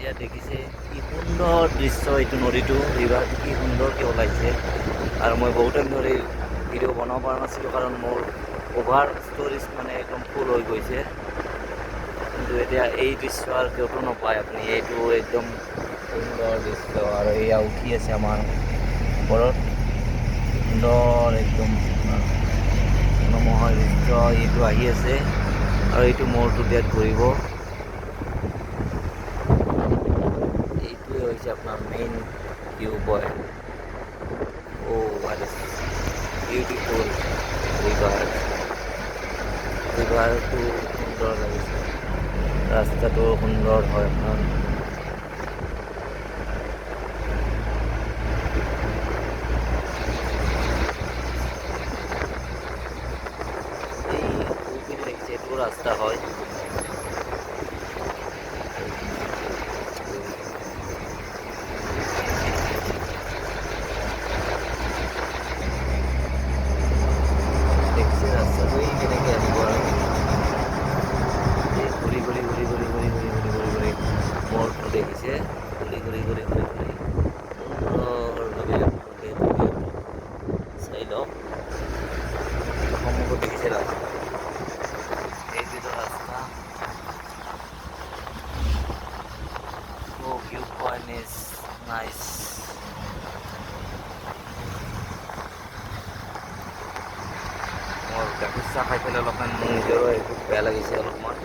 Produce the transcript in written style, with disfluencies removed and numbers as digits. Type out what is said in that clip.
এতিয়া দেখিছে কি সুন্দৰ দৃশ্য, এইটো নদীটো ৰিভাৰটো কি সুন্দৰকৈ ওলাইছে। আৰু মই বহুত টাইম ধৰি ভিডিঅ' বনাব পৰা নাছিলোঁ, কাৰণ মোৰ অভাৰ ষ্ট'ৰেজ মানে একদম ফুল হৈ গৈছে। কিন্তু এতিয়া এই দৃশ্য আৰু ক'তো নাপায় আপুনি, এইটো একদম সুন্দৰ দৃশ্য। আৰু এয়া উঠি আছে আমাৰ ওপৰত, সুন্দৰ একদম মনোমোহা দৃশ্য। এইটো আহি আছে আৰু এইটো মূৰটো দিয়াত ঘূৰিব। এইটোৱে হৈছে আপোনাৰ main view point. What is beautiful ৰিভাৰটো সুন্দৰ লাগিছে, ৰাস্তাটো সুন্দৰ হয় আপোনাৰ। এই পুলখিনি দেখিছে, এইটো ৰাস্তা হয়। দেখিছে ৰাস্তাটো এই কেনেকৈ আহিব আৰু এই ঘূৰি ঘূৰি ঘূৰি ঘূৰি ঘূৰি ঘূৰি ঘূৰি ঘূৰি ঘূৰি মূৰটো দেখিছে, ঘূৰি ঘূৰি ঘূৰি ঘূৰি ঘূৰি সুন্দৰভাৱে আপোনালোকে এইটো ভিউটো চাই লওক। সন্মুখত দেখিছে ৰাস্তা, এইটোতো ৰাস্তা। View point is nice. মোৰ গাখীৰ চাহ খাই পেলাই অলপমান মোৰ নিজৰো একো বেয়া লাগিছে অলপমান।